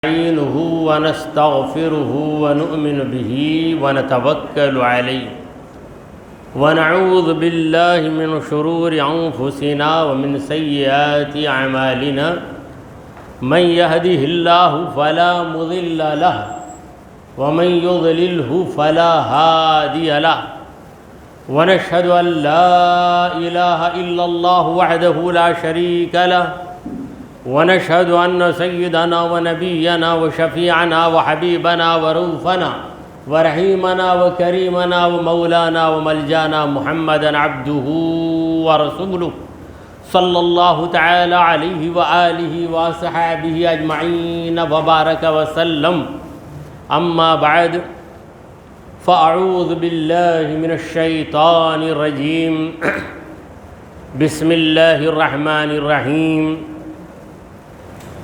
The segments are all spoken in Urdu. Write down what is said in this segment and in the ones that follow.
نستعينه ونستغفره ونؤمن به ونتوكل عليه ونعوذ بالله من شرور أنفسنا ومن سيئات أعمالنا من يهده الله فلا مضل له ومن يضلله فلا هادي له ونشهد أن لا إله إلا الله وحده لا شريك له ونشهد أن سيدنا ونبينا وشفيعنا وحبيبنا ورؤوفنا ورحيمنا وكريمنا ومولانا وملجانا محمدا عبده ورسوله صلى الله تعالى عليه وآله وصحبه أجمعين وبارك وسلم أما بعد فأعوذ بالله من الشيطان الرجيم بسم الله الرحمن الرحيم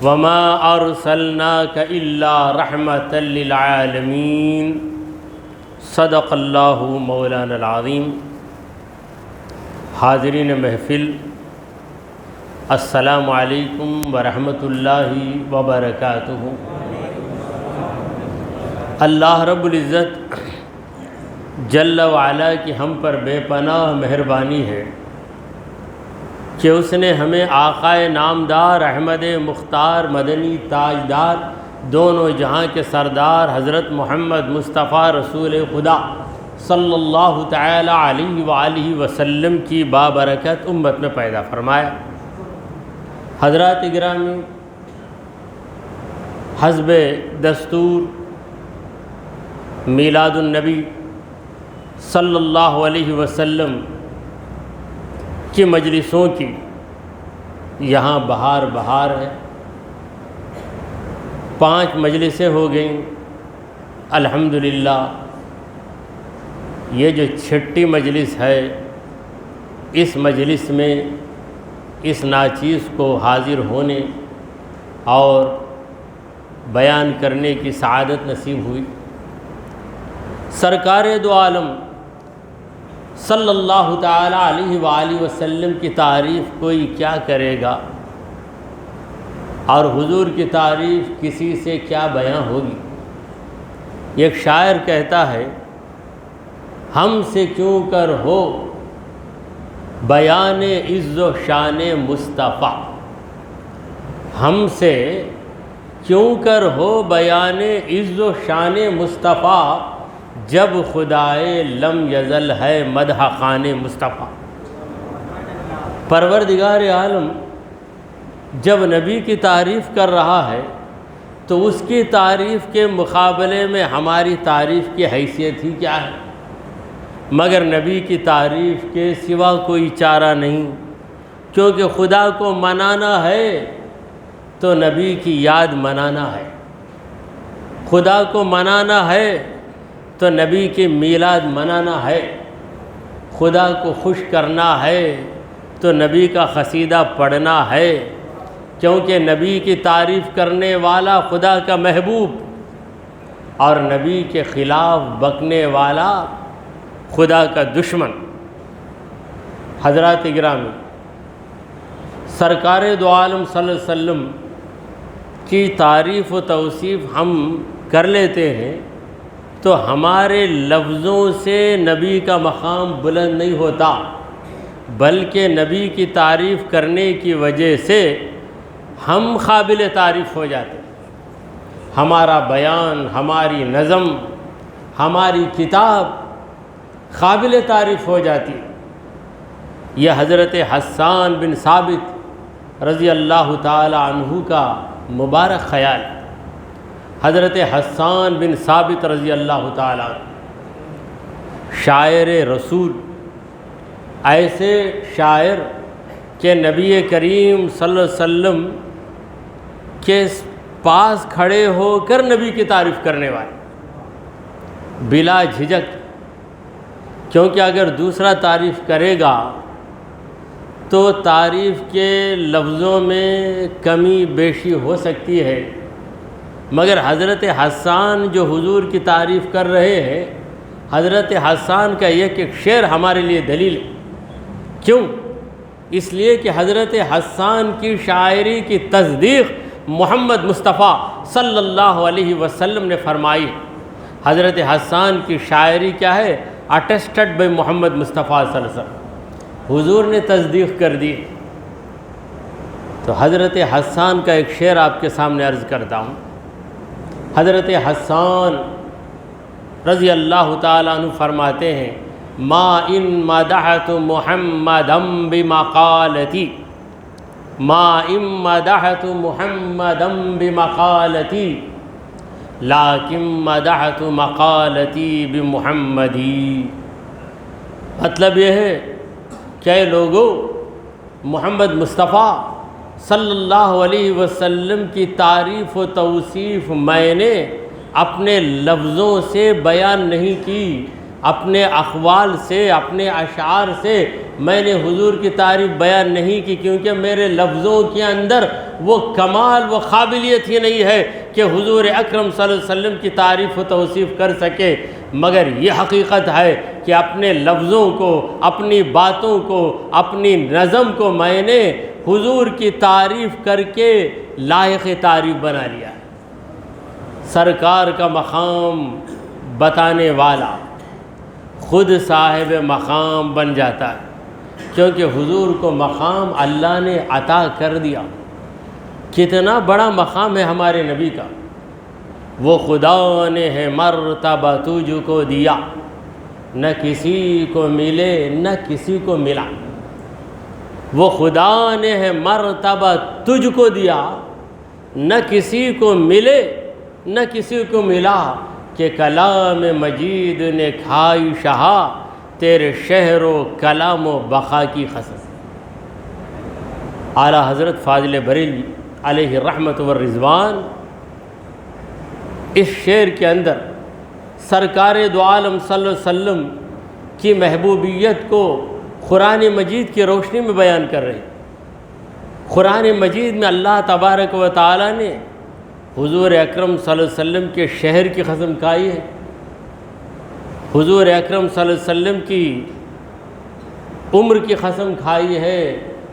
وما أرسلناك إلا رحمة للعالمين صدق اللہ مولانا العظیم۔ حاضرین محفل، السلام علیکم ورحمۃ اللہ وبرکاتہ۔ اللہ رب العزت جل وعلا کی ہم پر بے پناہ مہربانی ہے کہ اس نے ہمیں آقائے نامدار احمد مختار مدنی تاجدار دونوں جہاں کے سردار حضرت محمد مصطفیٰ رسول خدا صلی اللہ تعالی علیہ وآلہ وسلم کی بابرکت امت میں پیدا فرمایا۔ حضرات گرامی، حسب دستور میلاد النبی صلی اللہ علیہ وسلم کی مجلسوں کی یہاں بہار بہار ہے۔ 5 مجلسیں ہو گئیں الحمدللہ۔ یہ جو 6ٹھی مجلس ہے، اس مجلس میں اس ناچیز کو حاضر ہونے اور بیان کرنے کی سعادت نصیب ہوئی۔ سرکار دو عالم صلی اللہ تعالی علیہ وآلہ وسلم کی تعریف کوئی کیا کرے گا، اور حضور کی تعریف کسی سے کیا بیان ہوگی۔ ایک شاعر کہتا ہے، ہم سے کیوں کر ہو بیان عز و شان مصطفیٰ، ہم سے کیوں کر ہو بیان عز و شان مصطفیٰ، جب خدائے لم یزل ہے مدح خان مصطفیٰ۔ پروردگار عالم جب نبی کی تعریف کر رہا ہے تو اس کی تعریف کے مقابلے میں ہماری تعریف کی حیثیت ہی کیا ہے، مگر نبی کی تعریف کے سوا کوئی چارہ نہیں، کیونکہ خدا کو منانا ہے تو نبی کی یاد منانا ہے، خدا کو منانا ہے تو نبی کی میلاد منانا ہے، خدا کو خوش کرنا ہے تو نبی کا قصیدہ پڑھنا ہے، کیونکہ نبی کی تعریف کرنے والا خدا کا محبوب اور نبی کے خلاف بکنے والا خدا کا دشمن۔ حضرات گرامی، سرکار دو عالم صلی اللہ علیہ وسلم کی تعریف و توصیف ہم کر لیتے ہیں تو ہمارے لفظوں سے نبی کا مقام بلند نہیں ہوتا، بلکہ نبی کی تعریف کرنے کی وجہ سے ہم قابل تعریف ہو جاتے ہیں۔ ہمارا بیان، ہماری نظم، ہماری کتاب قابل تعریف ہو جاتی ہے۔ یہ حضرت حسان بن ثابت رضی اللہ تعالی عنہ کا مبارک خیال۔ حضرت حسان بن ثابت رضی اللہ تعالی عنہ شاعر رسول، ایسے شاعر کہ نبی کریم صلی اللہ علیہ وسلم کے پاس کھڑے ہو کر نبی کی تعریف کرنے والے بلا جھجک، کیونکہ اگر دوسرا تعریف کرے گا تو تعریف کے لفظوں میں کمی بیشی ہو سکتی ہے، مگر حضرت حسان جو حضور کی تعریف کر رہے ہیں، حضرت حسان کا ایک ایک شعر ہمارے لیے دلیل ہے۔ کیوں؟ اس لیے کہ حضرت حسان کی شاعری کی تصدیق محمد مصطفیٰ صلی اللہ علیہ وسلم نے فرمائی۔ حضرت حسان کی شاعری کیا ہے؟ اٹیسٹڈ بائی محمد مصطفیٰ صلی اللہ علیہ وسلم، حضور نے تصدیق کر دی۔ تو حضرت حسان کا ایک شعر آپ کے سامنے عرض کرتا ہوں۔ حضرت حسان رضی اللہ تعالیٰ عنہ فرماتے ہیں، ما ان مدحت محمدا بمقالتی، ما ان مدحت محمدا بمقالتی لیکن مدحت مقالتی بمحمدی۔ مطلب یہ ہے کہ اے لوگو، محمد مصطفیٰ صلی اللہ علیہ وسلم کی تعریف و توصیف میں نے اپنے لفظوں سے بیان نہیں کی، اپنے اقوال سے، اپنے اشعار سے میں نے حضور کی تعریف بیان نہیں کی، کیونکہ میرے لفظوں کے اندر وہ کمال و قابلیت ہی نہیں ہے کہ حضور اکرم صلی اللہ علیہ وسلم کی تعریف و توصیف کر سکے۔ مگر یہ حقیقت ہے کہ اپنے لفظوں کو، اپنی باتوں کو، اپنی نظم کو میں نے حضور کی تعریف کر کے لائق تعریف بنا لیا۔ سرکار کا مقام بتانے والا خود صاحب مقام بن جاتا ہے، کیونکہ حضور کو مقام اللہ نے عطا کر دیا۔ کتنا بڑا مقام ہے ہمارے نبی کا۔ وہ خدا نے ہے مرتبہ تجھ کو دیا، نہ کسی کو ملے نہ کسی کو ملا۔ وہ خدا نے ہے مرتبہ تجھ کو دیا، نہ کسی کو ملے نہ کسی کو ملا، کہ کلام مجید نے کھائی شہا تیرے شہر و کلام و بقا کی قسم۔ اعلیٰ حضرت فاضل بریلوی علیہ رحمت و رضوان اس شعر کے اندر سرکار دو عالم صلی اللہ علیہ وسلم کی محبوبیت کو قرآن مجید کی روشنی میں بیان کر رہے ہیں۔ قرآن مجید میں اللہ تبارک و تعالی نے حضور اکرم صلی اللہ علیہ وسلم کے شہر کی قسم کھائی ہے، حضور اکرم صلی اللہ علیہ وسلم کی عمر کی قسم کھائی ہے،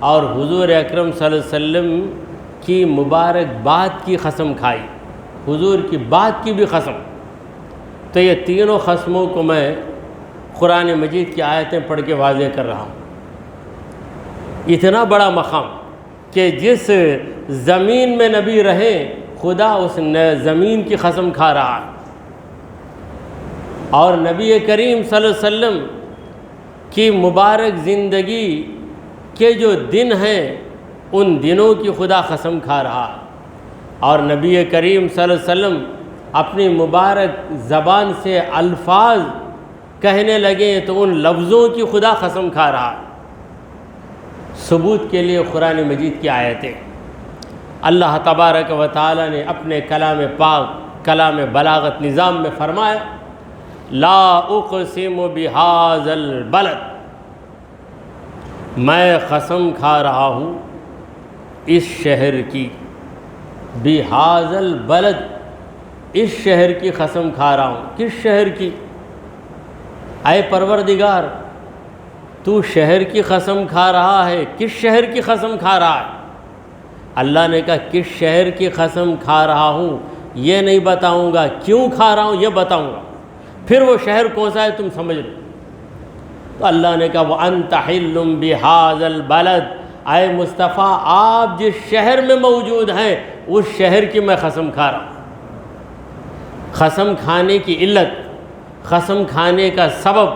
اور حضور اکرم صلی اللہ علیہ وسلم کی مبارک بات کی قسم کھائی، حضور کی بات کی بھی قسم۔ تو یہ تینوں قسموں کو میں قرآن مجید کی آیتیں پڑھ کے واضح کر رہا ہوں۔ اتنا بڑا مقام کہ جس زمین میں نبی رہے خدا اس زمین کی قسم کھا رہا ہے، اور نبی کریم صلی اللہ علیہ وسلم کی مبارک زندگی کے جو دن ہیں ان دنوں کی خدا قسم کھا رہا ہے، اور نبی کریم صلی اللہ علیہ وسلم اپنی مبارک زبان سے الفاظ کہنے لگے تو ان لفظوں کی خدا قسم کھا رہا ہے۔ ثبوت کے لیے قرآن مجید کی آیتیں اللہ تبارک و تعالی نے اپنے کلام پاک، کلام بلاغت نظام میں فرمایا، لا اقسم بہذا البلد، میں قسم کھا رہا ہوں اس شہر کی، بہذا البلد، اس شہر کی قسم کھا رہا ہوں۔ کس شہر کی؟ اے پروردگار، تو شہر کی قسم کھا رہا ہے، کس شہر کی قسم کھا رہا ہے؟ اللہ نے کہا کس شہر کی قسم کھا رہا ہوں یہ نہیں بتاؤں گا، کیوں کھا رہا ہوں یہ بتاؤں گا، پھر وہ شہر کون سا ہے تم سمجھ لو۔ تو اللہ نے کہا وَأَنْتَ حِلٌّ بِهَذَا الْبَلَدِ، اے مصطفیٰ آپ جس شہر میں موجود ہیں اس شہر کی میں قسم کھا رہا ہوں۔ قسم کھانے کی علت، قسم کھانے کا سبب،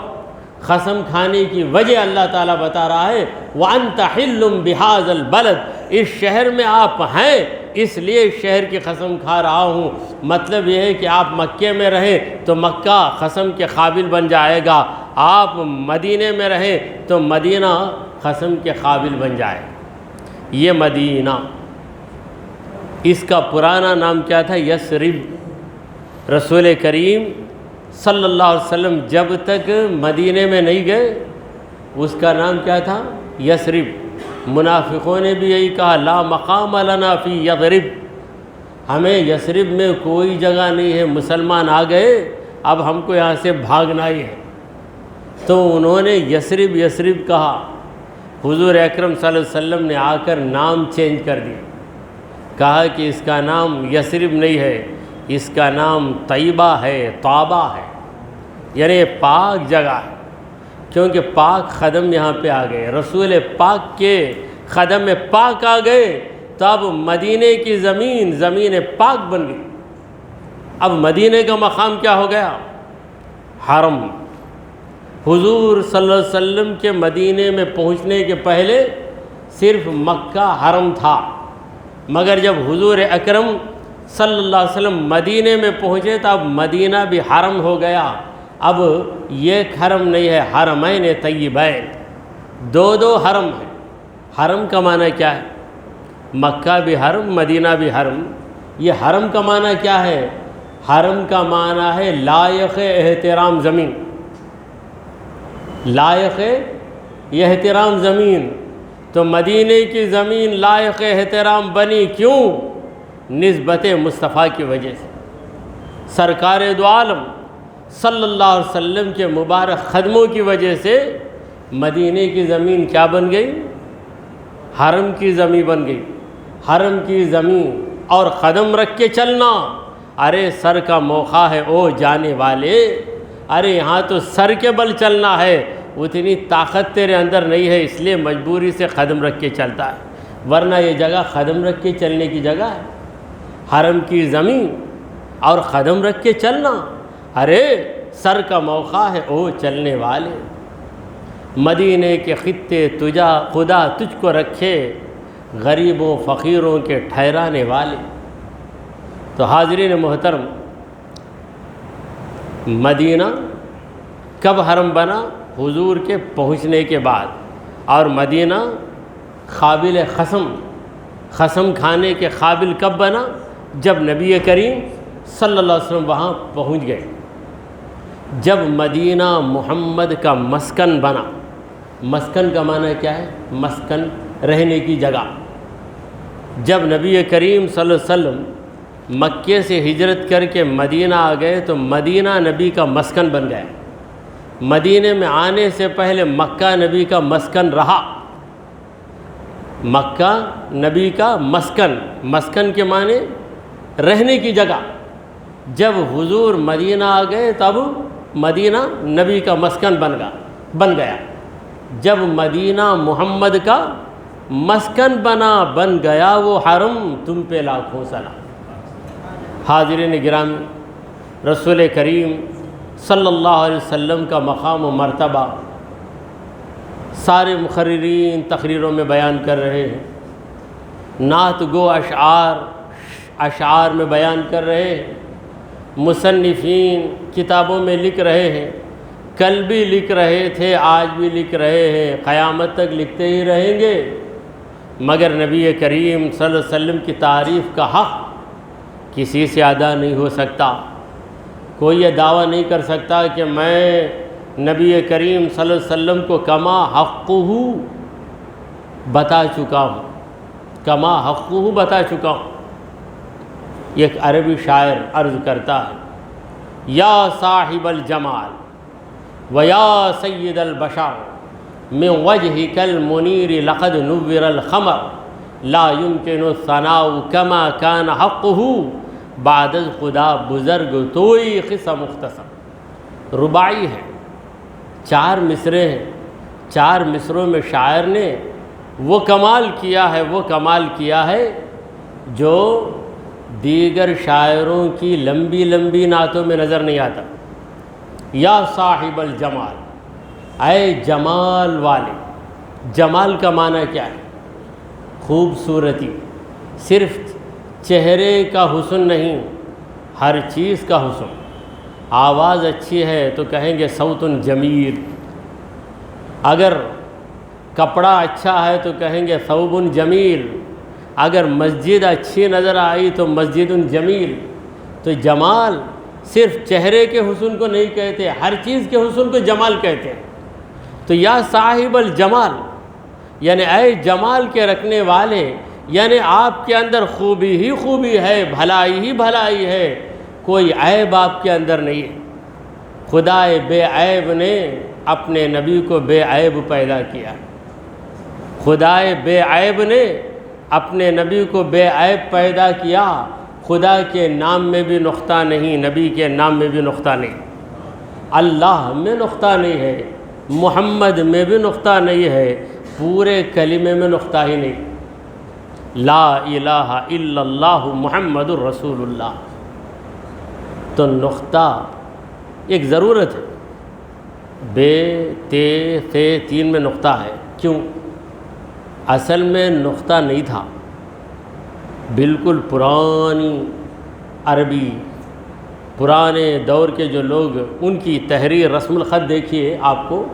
قسم کھانے کی وجہ اللہ تعالیٰ بتا رہا ہے، وَأَنْتَ حِلٌّ بِهَذَا الْبَلَدِ، اس شہر میں آپ ہیں اس لیے اس شہر کی قسم کھا رہا ہوں۔ مطلب یہ ہے کہ آپ مکے میں رہیں تو مکہ قسم کے قابل بن جائے گا، آپ مدینے میں رہیں تو مدینہ قسم کے قابل بن جائے گا۔ یہ مدینہ، اس کا پرانا نام کیا تھا؟ یثرب۔ رسول کریم صلی اللہ علیہ وسلم جب تک مدینے میں نہیں گئے اس کا نام کیا تھا؟ یثرب۔ منافقوں نے بھی یہی کہا، لا مقام لنا فی یثرب، ہمیں یثرب میں کوئی جگہ نہیں ہے، مسلمان آ گئے اب ہم کو یہاں سے بھاگنا ہی ہے۔ تو انہوں نے یثرب یثرب کہا، حضور اکرم صلی اللہ علیہ وسلم نے آ کر نام چینج کر دیا، کہا کہ اس کا نام یثرب نہیں ہے، اس کا نام طیبہ ہے، طابہ ہے، یعنی پاک جگہ ہے، کیونکہ پاک خدم یہاں پہ آ گئے، رسول پاک کے خدم میں پاک آ گئے، تو اب مدینے کی زمین پاک بن گئی۔ اب مدینے کا مقام کیا ہو گیا؟ حرم۔ حضور صلی اللہ علیہ وسلم کے مدینے میں پہنچنے کے پہلے صرف مکہ حرم تھا، مگر جب حضور اکرم صلی اللہ علیہ وسلم مدینے میں پہنچے تو اب مدینہ بھی حرم ہو گیا۔ اب یہ حرم نہیں ہے، حرمین طیبین، دو حرم ہیں۔ حرم کا معنی کیا ہے؟ مکہ بھی حرم، مدینہ بھی حرم۔ یہ حرم کا معنی کیا ہے؟ حرم کا معنی ہے لائق احترام زمین، لائق احترام زمین۔ تو مدینے کی زمین لائق احترام بنی، کیوں؟ نسبت مصطفیٰ کی وجہ سے، سرکار دو عالم صلی اللہ علیہ وسلم کے مبارک قدموں کی وجہ سے مدینے کی زمین کیا بن گئی؟ حرم کی زمین بن گئی۔ حرم کی زمین اور قدم رکھ کے چلنا، ارے سر کا موقع ہے او جانے والے، ارے یہاں تو سر کے بل چلنا ہے، اتنی طاقت تیرے اندر نہیں ہے، اس لیے مجبوری سے قدم رکھ کے چلتا ہے، ورنہ یہ جگہ قدم رکھ کے چلنے کی جگہ ہے۔ حرم کی زمین اور قدم رکھ کے چلنا، ارے سر کا موقع ہے او چلنے والے، مدینے کے خطے تجا خدا تجھ کو رکھے، غریبوں فقیروں کے ٹھہرانے والے۔ تو حاضرین محترم، مدینہ کب حرم بنا؟ حضور کے پہنچنے کے بعد۔ اور مدینہ قابل قسم کھانے کے قابل کب بنا؟ جب نبی کریم صلی اللہ علیہ وسلم وہاں پہنچ گئے، جب مدینہ محمد کا مسکن بنا۔ مسکن کا معنی کیا ہے؟ مسکن، رہنے کی جگہ۔ جب نبی کریم صلی اللہ علیہ وسلم مکے سے ہجرت کر کے مدینہ آ گئے تو مدینہ نبی کا مسکن بن گیا۔ مدینے میں آنے سے پہلے مکہ نبی کا مسکن رہا۔ مکہ نبی کا مسکن کے معنی رہنے کی جگہ۔ جب حضور مدینہ آ گئے تب مدینہ نبی کا مسکن بن گیا۔ جب مدینہ محمد کا مسکن بن گیا وہ حرم، تم پہ لاکھوں سلام۔ حاضرین گرامی، رسول کریم صلی اللہ علیہ وسلم کا مقام و مرتبہ سارے مقررین تقریروں میں بیان کر رہے ہیں، نعت گو اشعار میں بیان کر رہے ہیں، مصنفین کتابوں میں لکھ رہے ہیں، کل بھی لکھ رہے تھے، آج بھی لکھ رہے ہیں، قیامت تک لکھتے ہی رہیں گے، مگر نبی کریم صلی اللہ علیہ وسلم کی تعریف کا حق کسی سے ادا نہیں ہو سکتا۔ کوئی یہ دعویٰ نہیں کر سکتا کہ میں نبی کریم صلی اللہ علیہ وسلم کو کما حقہ بتا چکا ہوں۔ ایک عربی شاعر عرض کرتا ہے، یا صاحب الجمال و یا سید البشر من وجهك المنیر لقد نور القمر لا يمكن الثناء كما كان حقه بعد خدا بزرگ توئی قصہ مختصر۔ رباعی ہے، 4 مصرے ہیں، 4 مصروں میں شاعر نے وہ کمال کیا ہے جو دیگر شاعروں کی لمبی نعتوں میں نظر نہیں آتا۔ یا صاحب الجمال، اے جمال والے۔ جمال کا معنی کیا ہے؟ خوبصورتی، صرف چہرے کا حسن نہیں، ہر چیز کا حسن۔ آواز اچھی ہے تو کہیں گے صوت جمیل، اگر کپڑا اچھا ہے تو کہیں گے ثوب جمیل، اگر مسجد اچھی نظر آئی تو مسجد جمیل۔ تو جمال صرف چہرے کے حسن کو نہیں کہتے، ہر چیز کے حسن کو جمال کہتے ہیں۔ تو یا صاحب الجمال یعنی اے جمال کے رکھنے والے، یعنی آپ کے اندر خوبی ہی خوبی ہے، بھلائی ہی بھلائی ہے، کوئی عیب آپ کے اندر نہیں ہے۔ خدائے بے عیب نے اپنے نبی کو بے عیب پیدا کیا، خدائے بے عیب نے اپنے نبی کو بے عیب پیدا کیا، خدا کے نام میں بھی نقطہ نہیں، نبی کے نام میں بھی نقطہ نہیں، اللہ میں نقطہ نہیں ہے، محمد میں بھی نقطہ نہیں ہے، پورے کلمے میں نقطہ ہی نہیں، لا الہ الا اللہ محمد الرسول اللہ۔ تو نقطہ ایک ضرورت ہے، بے تے تے تین میں نقطہ ہے، کیوں؟ اصل میں نقطہ نہیں تھا، بالکل پرانی عربی، پرانے دور کے جو لوگ، ان کی تحریر رسم الخط دیکھیے آپ کو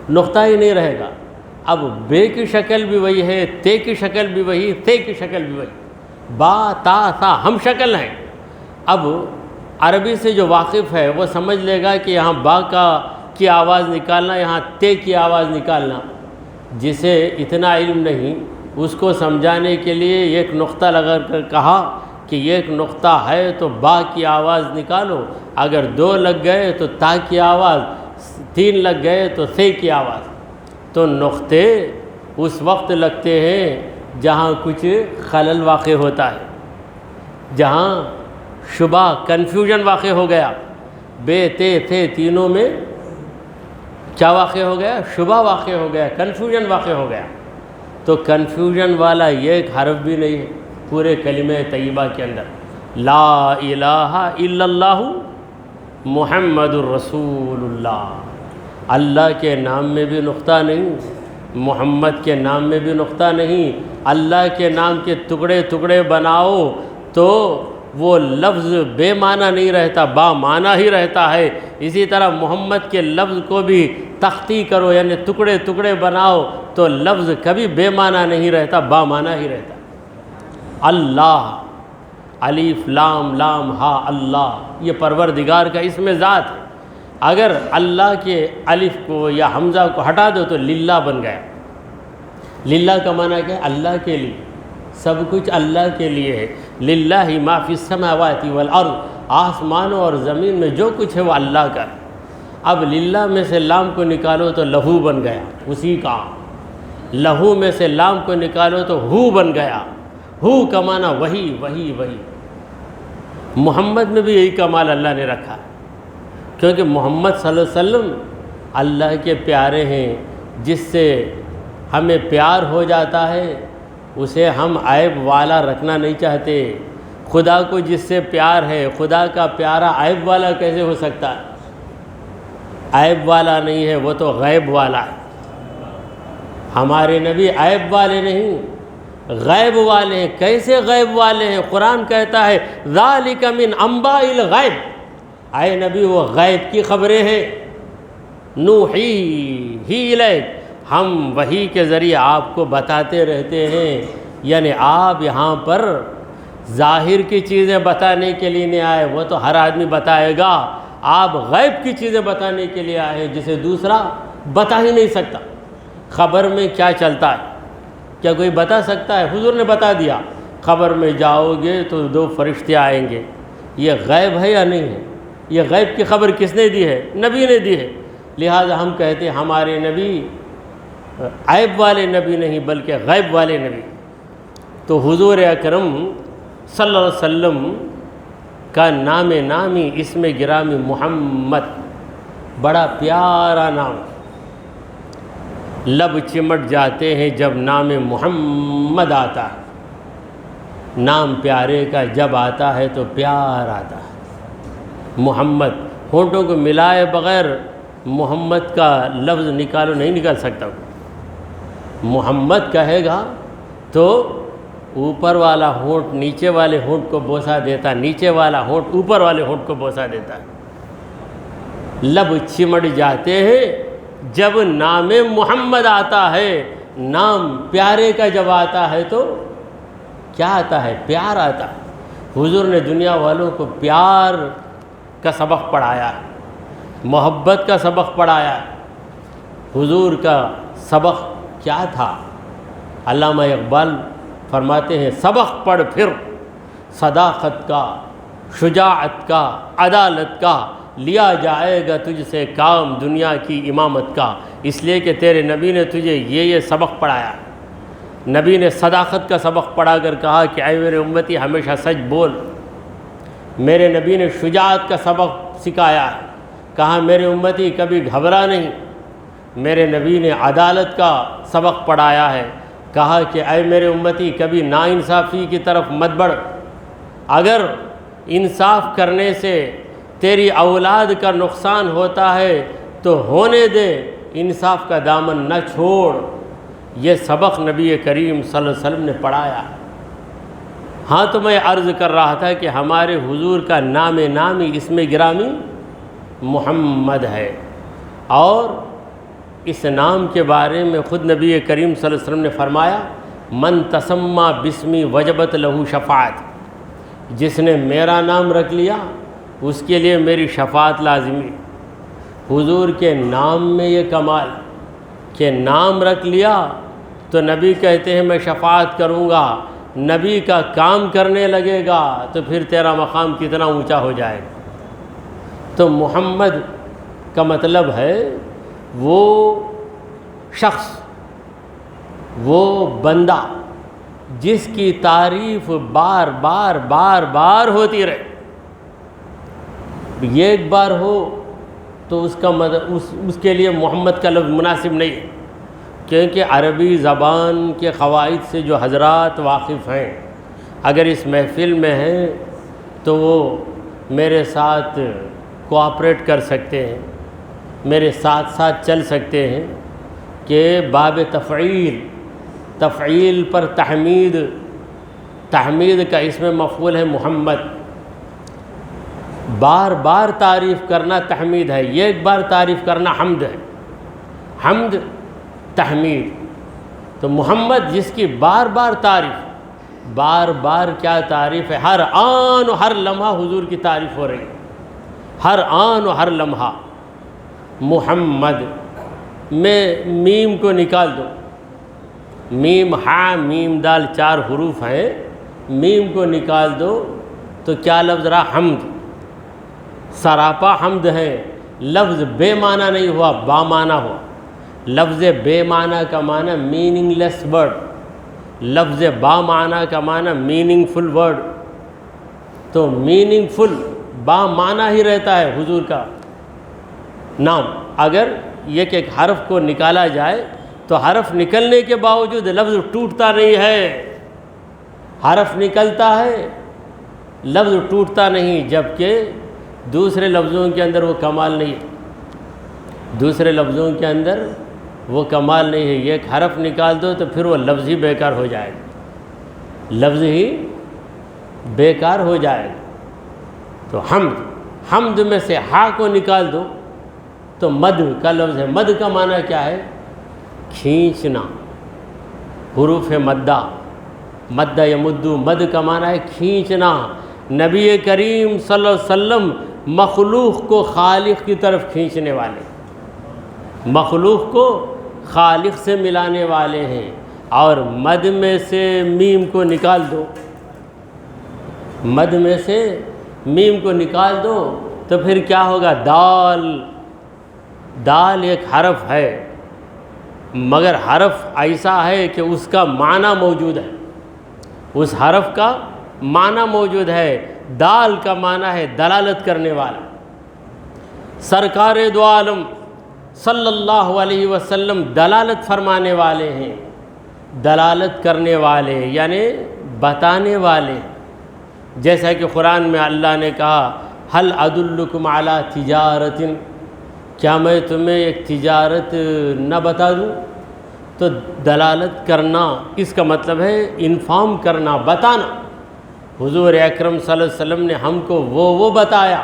نقطہ ہی نہیں رہے گا۔ اب بے کی شکل بھی وہی ہے، تے کی شکل بھی وہی، تے کی شکل بھی وہی، با تا سا ہم شکل ہیں۔ اب عربی سے جو واقف ہے وہ سمجھ لے گا کہ یہاں با کی آواز نکالنا، یہاں تے کی آواز نکالنا۔ جسے اتنا علم نہیں، اس کو سمجھانے کے لیے ایک نقطہ لگا کر کہا کہ ایک نقطہ ہے تو با کی آواز نکالو، اگر دو لگ گئے تو تا کی آواز، تین لگ گئے تو ثے کی آواز۔ تو نقطے اس وقت لگتے ہیں جہاں کچھ خلل واقع ہوتا ہے، جہاں شبہ کنفیوژن واقع ہو گیا، بے تے تھے تینوں میں کیا واقع ہو گیا؟ شبہ واقع ہو گیا، کنفیوژن واقع ہو گیا۔ تو کنفیوژن والا ایک حرف بھی نہیں ہے پورے کلمہ طیبہ کے اندر، لا الہ الا اللہ محمد الرسول اللہ۔ اللہ کے نام میں بھی نقطہ نہیں، محمد کے نام میں بھی نقطہ نہیں۔ اللہ کے نام کے ٹکڑے ٹکڑے بناؤ تو وہ لفظ بے معنی نہیں رہتا، با معنی ہی رہتا ہے۔ اسی طرح محمد کے لفظ کو بھی تختی کرو، یعنی ٹکڑے ٹکڑے بناؤ تو لفظ کبھی بے معنی نہیں رہتا، با معنی ہی رہتا۔ اللہ، الف لام لام ہا، اللہ، یہ پروردگار کا اسم ذات ہے۔ اگر اللہ کے الف کو یا حمزہ کو ہٹا دو تو للہ بن گیا۔ للہ کا معنی کیا ہے؟ اللہ کے لیے، سب کچھ اللہ کے لیے ہے۔ للہ ما فی السماوات والارض، آسمانوں اور زمین میں جو کچھ ہے وہ اللہ کا ہے۔ اب للہ میں سے لام کو نکالو تو لہو بن گیا، اسی کا۔ لہو میں سے لام کو نکالو تو ہو بن گیا، ہو کا معنی وہی وہی وہی۔ محمد میں بھی یہی کمال اللہ نے رکھا، کیونکہ محمد صلی اللہ علیہ وسلم اللہ کے پیارے ہیں۔ جس سے ہمیں پیار ہو جاتا ہے اسے ہم عیب والا رکھنا نہیں چاہتے۔ خدا کو جس سے پیار ہے، خدا کا پیارا عیب والا کیسے ہو سکتا ہے؟ عیب والا نہیں ہے، وہ تو غیب والا ہے۔ ہمارے نبی عیب والے نہیں، غیب والے ہیں۔ کیسے غیب والے ہیں؟ قرآن کہتا ہے ذالک من انباء الغیب، اے نبی وہ غیب کی خبریں ہیں، نوحی الیک، ہم وحی کے ذریعے آپ کو بتاتے رہتے ہیں۔ یعنی آپ یہاں پر ظاہر کی چیزیں بتانے کے لیے نہیں آئے، وہ تو ہر آدمی بتائے گا۔ آپ غیب کی چیزیں بتانے کے لیے آئے جسے دوسرا بتا ہی نہیں سکتا۔ خبر میں کیا چلتا ہے کیا کوئی بتا سکتا ہے؟ حضور نے بتا دیا، خبر میں جاؤ گے تو 2 فرشتے آئیں گے۔ یہ غیب ہے یا نہیں ہے؟ یہ غیب کی خبر کس نے دی ہے؟ نبی نے دی ہے۔ لہٰذا ہم کہتے ہیں ہمارے نبی عیب والے نبی نہیں بلکہ غیب والے نبی۔ تو حضور اکرم صلی اللہ علیہ وسلم کا نام نامی، اسم گرامی محمد، بڑا پیارا نام۔ لب چمٹ جاتے ہیں جب نام محمد آتا ہے۔ نام پیارے کا جب آتا ہے تو پیار آتا ہے۔ محمد، ہونٹوں کو ملائے بغیر محمد کا لفظ نکالو نہیں نکال سکتا۔ محمد کہے گا تو اوپر والا ہونٹ نیچے والے ہونٹ کو بوسہ دیتا، نیچے والا ہونٹ اوپر والے ہونٹ کو بوسہ دیتا ہے۔ لب چمٹ جاتے ہیں جب نام محمد آتا ہے۔ نام پیارے کا جب آتا ہے تو کیا آتا ہے؟ پیار آتا ہے۔ حضور نے دنیا والوں کو پیار کا سبق پڑھایا ہے، محبت کا سبق پڑھایا ہے۔ حضور کا سبق کیا تھا؟ علامہ اقبال فرماتے ہیں سبق پڑھ پھر صداقت کا، شجاعت کا، عدالت کا، لیا جائے گا تجھ سے کام دنیا کی امامت کا۔ اس لیے کہ تیرے نبی نے تجھے یہ سبق پڑھایا۔ نبی نے صداقت کا سبق پڑھا کر کہا کہ اے میرے امتی ہمیشہ سچ بول۔ میرے نبی نے شجاعت کا سبق سکھایا ہے، کہا میرے امتی کبھی گھبرا نہیں۔ میرے نبی نے عدالت کا سبق پڑھایا ہے، کہا کہ اے میرے امتی کبھی ناانصافی کی طرف مت بڑھ، اگر انصاف کرنے سے تیری اولاد کا نقصان ہوتا ہے تو ہونے دے، انصاف کا دامن نہ چھوڑ۔ یہ سبق نبی کریم صلی اللہ علیہ وسلم نے پڑھایا۔ ہاں تو میں عرض کر رہا تھا کہ ہمارے حضور کا نام نامی اسم گرامی محمد ہے، اور اس نام کے بارے میں خود نبی کریم صلی اللہ علیہ وسلم نے فرمایا من تسمى باسمی وجبت لہو شفاعت، جس نے میرا نام رکھ لیا اس کے لیے میری شفاعت لازمی۔ حضور کے نام میں یہ کمال کہ نام رکھ لیا تو نبی کہتے ہیں میں شفاعت کروں گا، نبی کا کام کرنے لگے گا تو پھر تیرا مقام کتنا اونچا ہو جائے گا۔ تو محمد کا مطلب ہے وہ شخص، وہ بندہ جس کی تعریف بار بار بار بار ہوتی رہے۔ یہ ایک بار ہو تو اس کا اس کے لیے محمد کا لفظ مناسب نہیں ہے، کیونکہ عربی زبان کے قواعد سے جو حضرات واقف ہیں، اگر اس محفل میں ہیں تو وہ میرے ساتھ کوآپریٹ کر سکتے ہیں، میرے ساتھ ساتھ چل سکتے ہیں کہ باب تفعیل پر تحمید کا اسم مفعول ہے محمد۔ بار بار تعریف کرنا تحمید ہے، یہ ایک بار تعریف کرنا حمد ہے، حمد تحمید۔ تو محمد جس کی بار بار تعریف، بار بار کیا تعریف ہے، ہر آن و ہر لمحہ حضور کی تعریف ہو رہی ہے، ہر آن و ہر لمحہ۔ محمد میں میم کو نکال دو، میم ہا میم دال 4 حروف ہیں، میم کو نکال دو تو کیا لفظ رہا؟ حمد۔ سراپا حمد ہے، لفظ بے معنی نہیں ہوا، با معنی ہوا۔ لفظ بے معنی کا معنی میننگ لیس ورڈ، لفظ با معنی کا معنی میننگ فل ورڈ۔ تو میننگ فل با معنی ہی رہتا ہے حضور کا نام۔ اگر یہ کہ ایک حرف کو نکالا جائے تو حرف نکلنے کے باوجود لفظ ٹوٹتا نہیں ہے، حرف نکلتا ہے لفظ ٹوٹتا نہیں، جبکہ دوسرے لفظوں کے اندر وہ کمال نہیں ہے، دوسرے لفظوں کے اندر وہ کمال نہیں ہے۔ یہ ایک حرف نکال دو تو پھر وہ لفظ ہی بیکار ہو جائے گا، لفظ ہی بیکار ہو جائے گا۔ تو حمد میں سے ہا کو نکال دو تو مد کا لفظ ہے۔ مد کا معنی کیا ہے؟ کھینچنا، حروف مدہ، مدہ یمدو، مد کا معنی ہے کھینچنا۔ نبی کریم صلی اللہ علیہ وسلم مخلوق کو خالق کی طرف کھینچنے والے، مخلوق کو خالق سے ملانے والے ہیں۔ اور مد میں سے میم کو نکال دو، مد میں سے میم کو نکال دو تو پھر کیا ہوگا؟ دال۔ دال ایک حرف ہے، مگر حرف ایسا ہے کہ اس کا معنی موجود ہے، اس حرف کا معنی موجود ہے۔ دال کا معنی ہے دلالت کرنے والا۔ سرکار دو عالم صلی اللہ علیہ وسلم دلالت فرمانے والے ہیں، دلالت کرنے والے یعنی بتانے والے۔ جیسا کہ قرآن میں اللہ نے کہا هل ادلکم علی تجارت، کیا میں تمہیں ایک تجارت نہ بتا دوں؟ تو دلالت کرنا اس کا مطلب ہے انفارم کرنا، بتانا۔ حضور اکرم صلی اللہ علیہ وسلم نے ہم کو وہ بتایا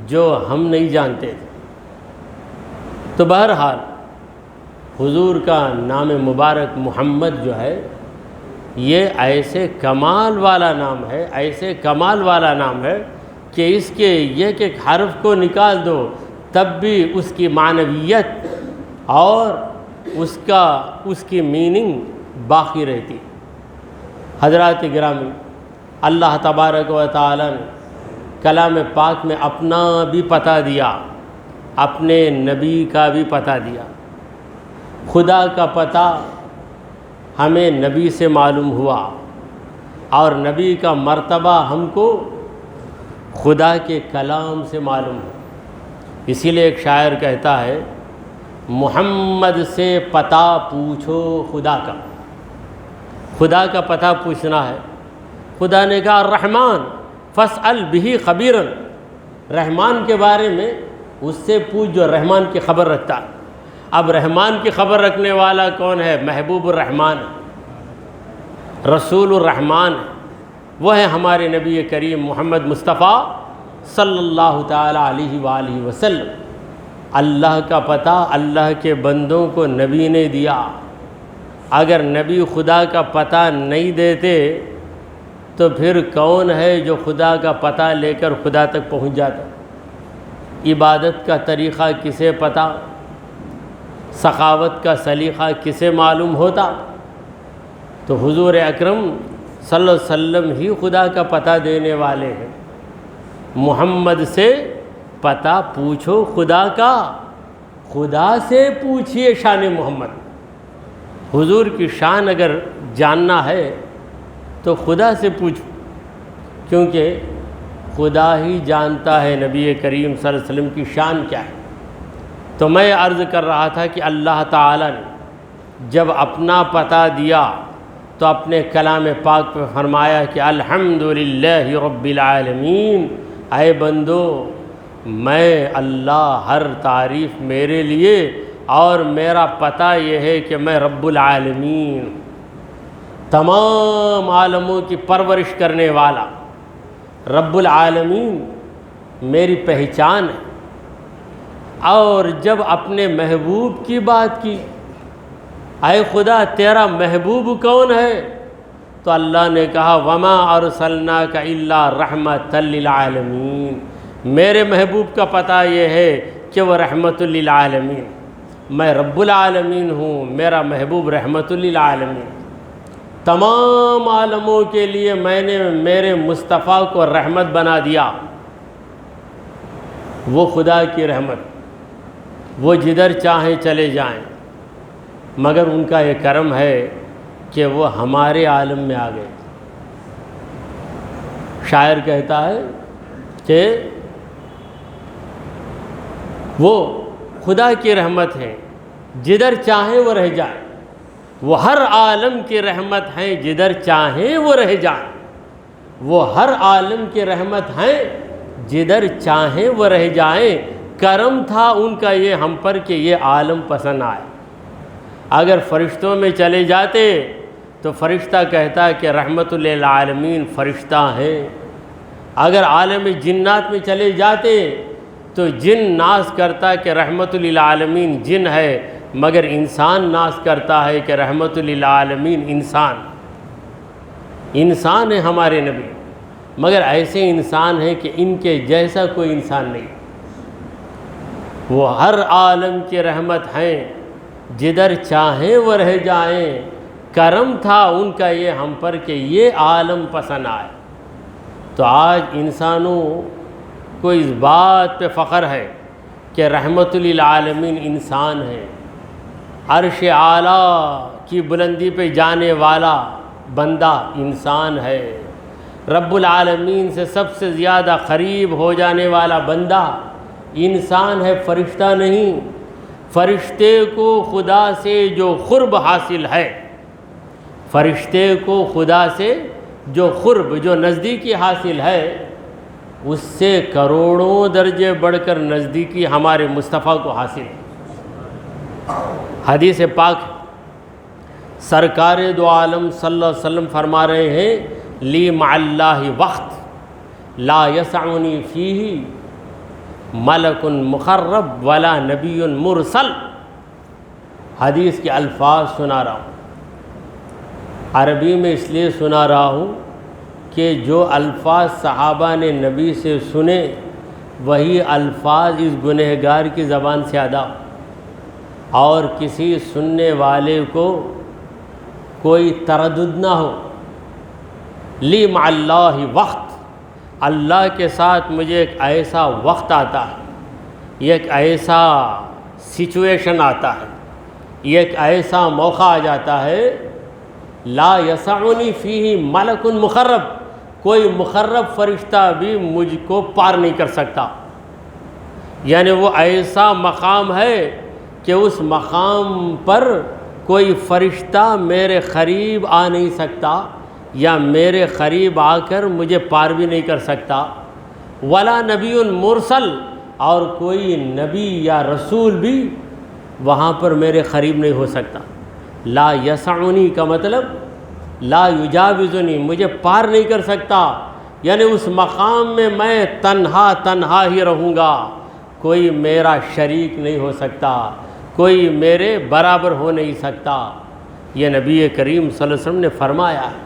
جو ہم نہیں جانتے تھے۔ تو بہرحال حضور کا نام مبارک محمد جو ہے یہ ایسے کمال والا نام ہے، ایسے کمال والا نام ہے کہ اس کے ایک ایک حرف کو نکال دو تب بھی اس کی معنویت اور اس کی میننگ باقی رہتی۔ حضرات گرامی، اللہ تبارک و تعالی نے کلام پاک میں اپنا بھی پتہ دیا، اپنے نبی کا بھی پتہ دیا۔ خدا کا پتہ ہمیں نبی سے معلوم ہوا، اور نبی کا مرتبہ ہم کو خدا کے کلام سے معلوم ہوا۔ اسی لیے ایک شاعر کہتا ہے، محمد سے پتہ پوچھو خدا کا۔ خدا کا پتہ پوچھنا ہے۔ خدا نے کہا الرحمن فاسأل بہ خبیرا، رحمان کے بارے میں اس سے پوچھ جو رحمان کی خبر رکھتا ہے۔ اب رحمان کی خبر رکھنے والا کون ہے؟ محبوب الرحمان، رسول الرحمان، وہ ہے ہمارے نبی کریم محمد مصطفیٰ صلی اللہ تعالیٰ علیہ وآلہ وسلم۔ اللہ کا پتہ اللہ کے بندوں کو نبی نے دیا۔ اگر نبی خدا کا پتہ نہیں دیتے تو پھر کون ہے جو خدا کا پتہ لے کر خدا تک پہنچ جاتا؟ عبادت کا طریقہ کسے پتہ؟ سخاوت کا سلیقہ کسے معلوم ہوتا؟ تو حضور اکرم صلی اللہ علیہ وسلم ہی خدا کا پتہ دینے والے ہیں۔ محمد سے پتہ پوچھو خدا کا، خدا سے پوچھئے شان محمد۔ حضور کی شان اگر جاننا ہے تو خدا سے پوچھو، کیونکہ خدا ہی جانتا ہے نبی کریم صلی اللہ علیہ وسلم کی شان کیا ہے۔ تو میں عرض کر رہا تھا کہ اللہ تعالیٰ نے جب اپنا پتہ دیا تو اپنے کلام پاک پہ فرمایا کہ الحمدللہ رب العالمین، اے بندو میں اللہ ہر تعریف میرے لیے، اور میرا پتہ یہ ہے کہ میں رب العالمین، تمام عالموں کی پرورش کرنے والا رب العالمین میری پہچان ہے۔ اور جب اپنے محبوب کی بات کی، اے خدا تیرا محبوب کون ہے؟ تو اللہ نے کہا وما ارسلناک الا رحمۃ للعالمین، میرے محبوب کا پتہ یہ ہے کہ وہ رحمت للعالمین، میں رب العالمین ہوں، میرا محبوب رحمت للعالمین، تمام عالموں کے لیے میں نے میرے مصطفیٰ کو رحمت بنا دیا۔ وہ خدا کی رحمت، وہ جدھر چاہیں چلے جائیں، مگر ان کا یہ کرم ہے کہ وہ ہمارے عالم میں آ گئے۔ شاعر کہتا ہے کہ وہ خدا کی رحمت ہے، جدھر چاہیں وہ رہ جائیں، وہ ہر عالم کی رحمت ہیں، جدھر چاہیں وہ رہ جائیں، وہ ہر عالم کی رحمت ہیں، جدھر چاہیں وہ رہ جائیں۔ کرم تھا ان کا یہ ہم پر کہ یہ عالم پسند آئے۔ اگر فرشتوں میں چلے جاتے تو فرشتہ کہتا کہ رحمت للعالمین فرشتہ ہیں۔ اگر عالم جنات میں چلے جاتے تو جن ناز کرتا کہ رحمت للعالمین جن ہے، مگر انسان ناز کرتا ہے کہ رحمت للعالمین انسان ہے ہمارے نبی، مگر ایسے انسان ہیں کہ ان کے جیسا کوئی انسان نہیں۔ وہ ہر عالم کی رحمت ہیں، جدھر چاہیں وہ رہ جائیں۔ کرم تھا ان کا یہ ہم پر کہ یہ عالم پسند آئے۔ تو آج انسانوں کو اس بات پہ فخر ہے کہ رحمت للعالمین انسان ہے، عرش اعلیٰ کی بلندی پہ جانے والا بندہ انسان ہے، رب العالمین سے سب سے زیادہ قریب ہو جانے والا بندہ انسان ہے، فرشتہ نہیں۔ فرشتے کو خدا سے جو قرب حاصل ہے، فرشتے کو خدا سے جو قرب، جو نزدیکی حاصل ہے، اس سے کروڑوں درجے بڑھ کر نزدیکی ہمارے مصطفیٰ کو حاصل ہے۔ حدیث پاک سرکار دو عالم صلی اللہ علیہ وسلم فرما رہے ہیں لی مع اللہ وقت لا یسعنی فیہ ملک مقرب ولا نبی مرسل۔ حدیث کے الفاظ سنا رہا ہوں، عربی میں اس لیے سنا رہا ہوں کہ جو الفاظ صحابہ نے نبی سے سنے وہی الفاظ اس گنہگار کی زبان سے ادا ہو، اور کسی سننے والے کو کوئی تردد نہ ہو۔ لی مع اللہ وقت، اللہ کے ساتھ مجھے ایک ایسا وقت آتا ہے، یہ ایک ایسا سچویشن آتا ہے، یہ ایک ایسا موقع آ جاتا ہے لا یسعنی فیہ ملک مقرب، کوئی مقرب فرشتہ بھی مجھ کو پار نہیں کر سکتا۔ یعنی وہ ایسا مقام ہے کہ اس مقام پر کوئی فرشتہ میرے قریب آ نہیں سکتا یا میرے قریب آ کر مجھے پار بھی نہیں کر سکتا۔ ولا نبی مرسل، اور کوئی نبی یا رسول بھی وہاں پر میرے قریب نہیں ہو سکتا۔ لا یسعنی کا مطلب لا یجاوزنی، مجھے پار نہیں کر سکتا، یعنی اس مقام میں میں تنہا ہی رہوں گا، کوئی میرا شریک نہیں ہو سکتا، کوئی میرے برابر ہو نہیں سکتا۔ یہ نبی کریم صلی اللہ علیہ وسلم نے فرمایا ہے۔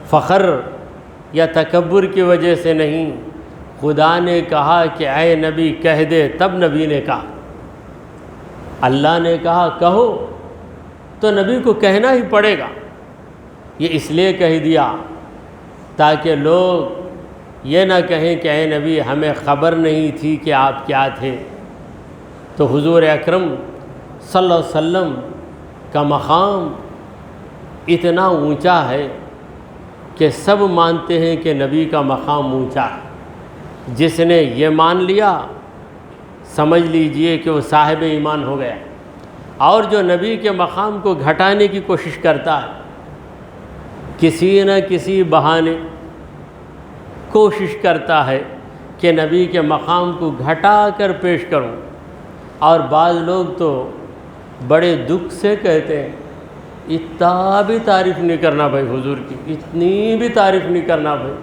فخر یا تکبر کی وجہ سے نہیں، خدا نے کہا کہ اے نبی کہہ دے، تب نبی نے کہا۔ اللہ نے کہا کہو تو نبی کو کہنا ہی پڑے گا۔ یہ اس لیے کہہ دیا تاکہ لوگ یہ نہ کہیں کہ اے نبی ہمیں خبر نہیں تھی کہ آپ کیا تھے۔ تو حضور اکرم صلی اللہ علیہ وسلم کا مقام اتنا اونچا ہے کہ سب مانتے ہیں کہ نبی کا مقام اونچا ہے۔ جس نے یہ مان لیا سمجھ لیجئے کہ وہ صاحب ایمان ہو گیا، اور جو نبی کے مقام کو گھٹانے کی کوشش کرتا ہے، کسی نہ کسی بہانے کوشش کرتا ہے کہ نبی کے مقام کو گھٹا کر پیش کروں، اور بعض لوگ تو بڑے دکھ سے کہتے ہیں اتنا بھی تعریف نہیں کرنا بھائی حضور کی، اتنی بھی تعریف نہیں کرنا بھائی،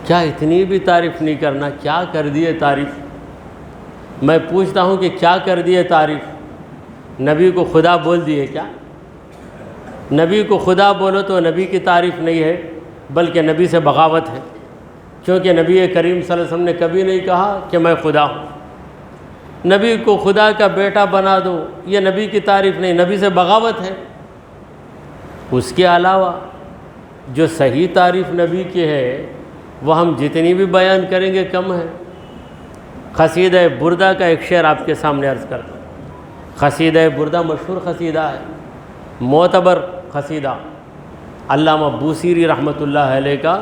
کیا اتنی بھی تعریف نہیں کرنا، کیا کر دیے تعریف؟ میں پوچھتا ہوں کہ کیا کر دیے تعریف؟ نبی کو خدا بول دیے کیا؟ نبی کو خدا بولو تو نبی کی تعریف نہیں ہے بلکہ نبی سے بغاوت ہے، کیونکہ نبی کریم صلی اللہ علیہ وسلم نے کبھی نہیں کہا کہ میں خدا ہوں۔ نبی کو خدا کا بیٹا بنا دو، یہ نبی کی تعریف نہیں، نبی سے بغاوت ہے۔ اس کے علاوہ جو صحیح تعریف نبی کی ہے وہ ہم جتنی بھی بیان کریں گے کم ہے۔ قصیدہ بردہ کا ایک شعر آپ کے سامنے عرض کرتا ہوں۔ قصیدہ بردہ مشہور قصیدہ ہے، معتبر قصیدہ، علامہ بوصیری رحمۃ اللہ علیہ کا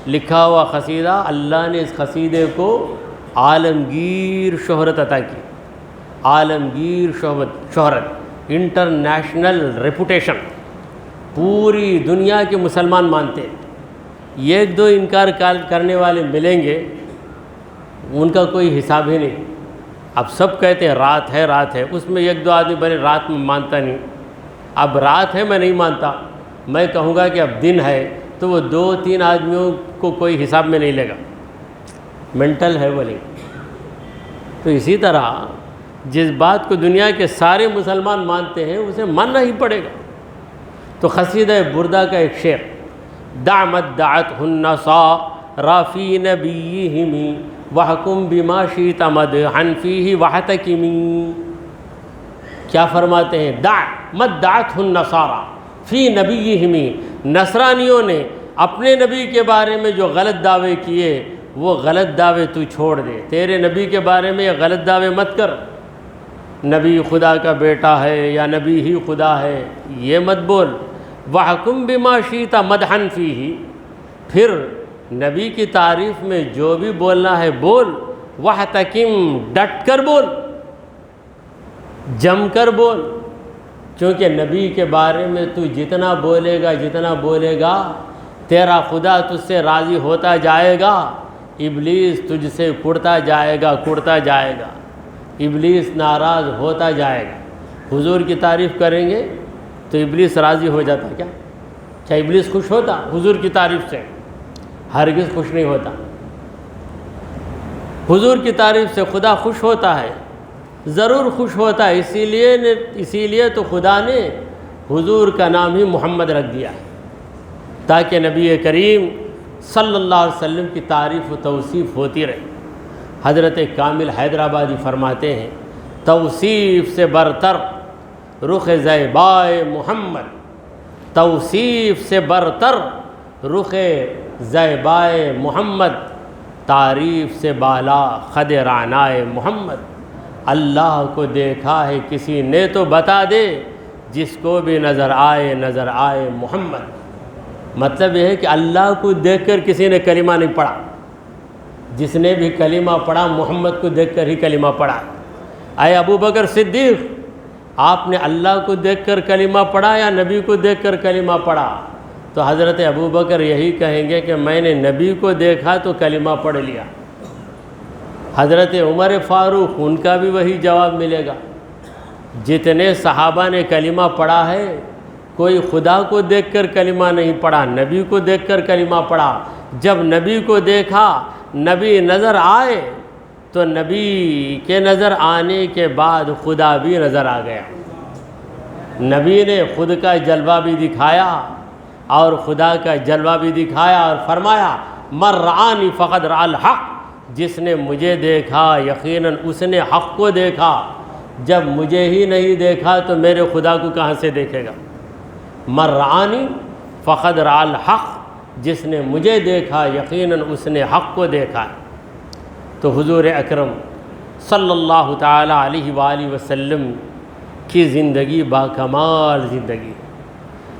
لکھا ہوا قصیدہ۔ اللہ نے اس قصیدے کو عالمگیر شہرت عطا کی، عالمگیر شہرت، انٹرنیشنل ریپوٹیشن، پوری دنیا کے مسلمان مانتے ہیں۔ ایک دو انکار کرنے والے ملیں گے، ان کا کوئی حساب ہی نہیں۔ اب سب کہتے ہیں رات ہے رات ہے، اس میں ایک دو آدمی بنے رات میں مانتا نہیں، اب رات ہے میں نہیں مانتا، میں کہوں گا کہ اب دن ہے تو وہ دو تین آدمیوں کو کوئی حساب میں نہیں لے گا، مینٹل ہے وہ نہیں۔ تو اسی طرح جس بات کو دنیا کے سارے مسلمان مانتے ہیں اسے ماننا ہی پڑے گا۔ تو قصیدہ بردہ کا ایک شعر، دعمت دعت النصارى فی نبیہم وحکم بما شئت مدحا فیہ وحتکم۔ کیا فرماتے ہیں؟ دعمت دعت النصارى فی نبیہم، نصرانیوں نے اپنے نبی کے بارے میں جو غلط دعوے کیے وہ غلط دعوے تو چھوڑ دے، تیرے نبی کے بارے میں یہ غلط دعوے مت کر، نبی خدا کا بیٹا ہے یا نبی ہی خدا ہے یہ مت بول۔ وحکم بما شئت مدحا فیہ، پھر نبی کی تعریف میں جو بھی بولنا ہے بول، وحتکم، ڈٹ کر بول، جم کر بول، کیونکہ نبی کے بارے میں تو جتنا بولے گا تیرا خدا تجھ سے راضی ہوتا جائے گا، ابلیس تجھ سے کڑتا جائے گا، ابلیس ناراض ہوتا جائے گا۔ حضور کی تعریف کریں گے تو ابلیس راضی ہو جاتا کیا ابلیس خوش ہوتا؟ حضور کی تعریف سے ہرگز خوش نہیں ہوتا۔ حضور کی تعریف سے خدا خوش ہوتا ہے، ضرور خوش ہوتا ہے، اسی لیے تو خدا نے حضور کا نام ہی محمد رکھ دیا تاکہ نبی کریم صلی اللہ علیہ وسلم کی تعریف و توصیف ہوتی رہے۔ حضرت کامل حیدرآبادی فرماتے ہیں، توصیف سے برتر رخ زیبائے محمد، توصیف سے برتر رخ زیبائے محمد، تعریف سے بالا خد رعنائے محمد۔ اللہ کو دیکھا ہے کسی نے تو بتا دے، جس کو بھی نظر آئے محمد۔ مطلب یہ ہے کہ اللہ کو دیکھ کر کسی نے کلمہ نہیں پڑھا، جس نے بھی کلمہ پڑھا محمد کو دیکھ کر ہی کلمہ پڑھا۔ اے ابو بکر صدیق، آپ نے اللہ کو دیکھ کر کلمہ پڑھا یا نبی کو دیکھ کر کلمہ پڑھا؟ تو حضرت ابو بکر یہی کہیں گے کہ میں نے نبی کو دیکھا تو کلمہ پڑھ لیا۔ حضرت عمر فاروق، ان کا بھی وہی جواب ملے گا۔ جتنے صحابہ نے کلمہ پڑھا ہے، کوئی خدا کو دیکھ کر کلمہ نہیں پڑھا، نبی کو دیکھ کر کلمہ پڑھا۔ جب نبی کو دیکھا، نبی نظر آئے، تو نبی کے نظر آنے کے بعد خدا بھی نظر آ گیا۔ نبی نے خود کا جلوہ بھی دکھایا اور خدا کا جلوہ بھی دکھایا، اور فرمایا من رآنی فقد رأى الحق، جس نے مجھے دیکھا یقیناً اس نے حق کو دیکھا۔ جب مجھے ہی نہیں دیکھا تو میرے خدا کو کہاں سے دیکھے گا؟ من رآنی فقد رأى الحق، جس نے مجھے دیکھا یقیناً اس نے حق کو دیکھا۔ تو حضور اکرم صلی اللہ تعالی علیہ وآلہ وسلم کی زندگی باکمال زندگی۔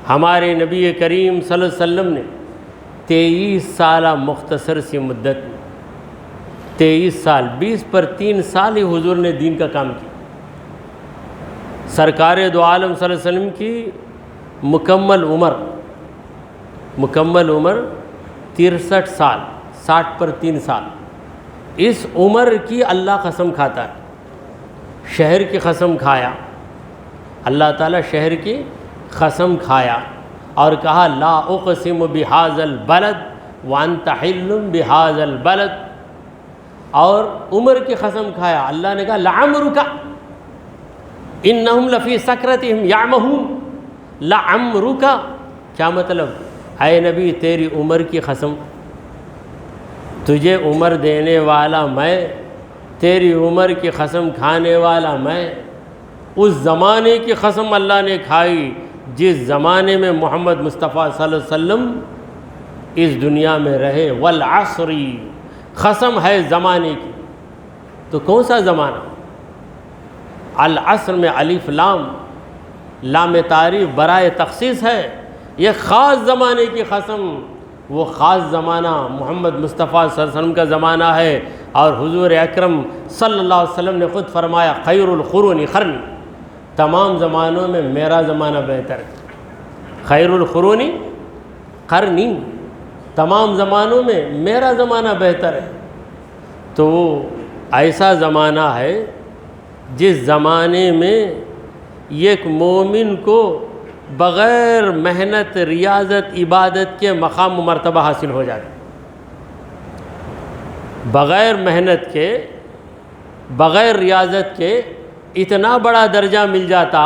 ہمارے نبی کریم صلی اللہ علیہ وسلم نے 23 سالہ مختصر سی مدت میں 23 سال 20 پر 3 سال ہی حضور نے دین کا کام کیا۔ سرکار دو عالم صلی اللہ علیہ وسلم کی مکمل عمر 63 سال، 60 پر 3 سال۔ اس عمر کی اللہ قسم کھاتا ہے، شہر کی قسم کھایا، اللہ تعالیٰ شہر کی قسم کھایا اور کہا لا اقسم بہذا البلد وانت حل بہذا البلد، اور عمر کی قسم کھایا، اللہ نے کہا لعمرک انہم لفی سکرتہم یعمہون۔ لعمرک کیا مطلب؟ اے نبی تیری عمر کی قسم، تجھے عمر دینے والا میں، تیری عمر کی قسم کھانے والا میں۔ اس زمانے کی قسم اللہ نے کھائی جس زمانے میں محمد مصطفیٰ صلی اللہ علیہ وسلم اس دنیا میں رہے۔ والعصر، قسم ہے زمانے کی۔ تو کون سا زمانہ؟ العصر میں الف لام، لام تعریف برائے تخصیص ہے، یہ خاص زمانے کی قسم۔ وہ خاص زمانہ محمد مصطفیٰ صلی اللہ علیہ وسلم کا زمانہ ہے، اور حضور اکرم صلی اللہ علیہ وسلم نے خود فرمایا خیر القرون قرنی، تمام زمانوں میں میرا زمانہ بہتر ہے۔ خیر القرون قرنی، تمام زمانوں میں میرا زمانہ بہتر ہے۔ تو وہ ایسا زمانہ ہے جس زمانے میں ایک مومن کو بغیر محنت، ریاضت، عبادت کے مقام و مرتبہ حاصل ہو جاتا، بغیر محنت کے، بغیر ریاضت کے اتنا بڑا درجہ مل جاتا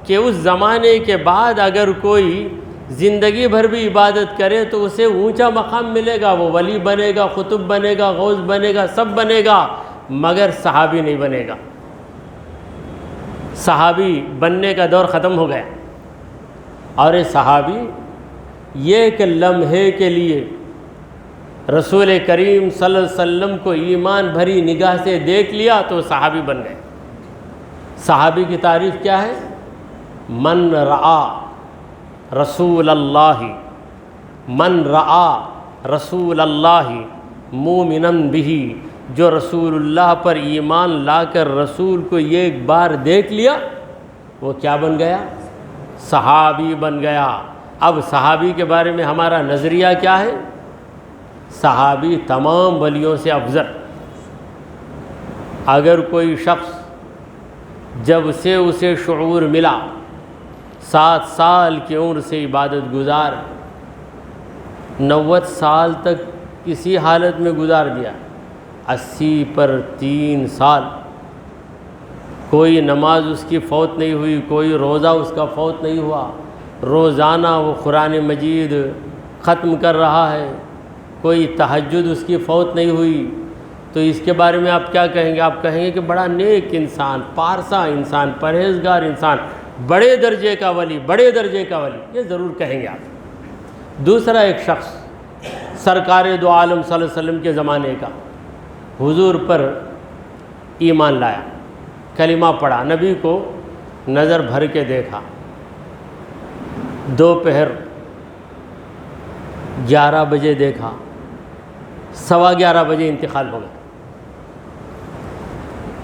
کہ اس زمانے کے بعد اگر کوئی زندگی بھر بھی عبادت کرے تو اسے اونچا مقام ملے گا، وہ ولی بنے گا، قطب بنے گا، غوث بنے گا، سب بنے گا، مگر صحابی نہیں بنے گا۔ صحابی بننے کا دور ختم ہو گیا، اور یہ صحابی یہ ایک لمحے کے لیے رسول کریم صلی اللہ علیہ وسلم کو ایمان بھری نگاہ سے دیکھ لیا تو صحابی بن گئے۔ صحابی کی تعریف کیا ہے؟ من رآ رسول اللہ، من رآ رسول اللہ مومنا بہ، جو رسول اللہ پر ایمان لا کر رسول کو ایک بار دیکھ لیا وہ کیا بن گیا؟ صحابی بن گیا۔ اب صحابی کے بارے میں ہمارا نظریہ کیا ہے؟ صحابی تمام ولیوں سے افضل۔ اگر کوئی شخص جب سے اسے شعور ملا 7 سال کی عمر سے عبادت گزار، 90 سال تک کسی حالت میں گزار دیا، 80 پر 3 سال کوئی نماز اس کی فوت نہیں ہوئی، کوئی روزہ اس کا فوت نہیں ہوا، روزانہ وہ قرآن مجید ختم کر رہا ہے، کوئی تہجد اس کی فوت نہیں ہوئی، تو اس کے بارے میں آپ کیا کہیں گے؟ آپ کہیں گے کہ بڑا نیک انسان، پارسا انسان، پرہیزگار انسان، بڑے درجے کا ولی، بڑے درجے کا ولی، یہ ضرور کہیں گے آپ۔ دوسرا ایک شخص سرکار دو عالم صلی اللہ علیہ وسلم کے زمانے کا، حضور پر ایمان لایا، کلمہ پڑھا، نبی کو نظر بھر کے دیکھا، دوپہر 11 بجے دیکھا، 11:15 بجے انتقال ہو گیا،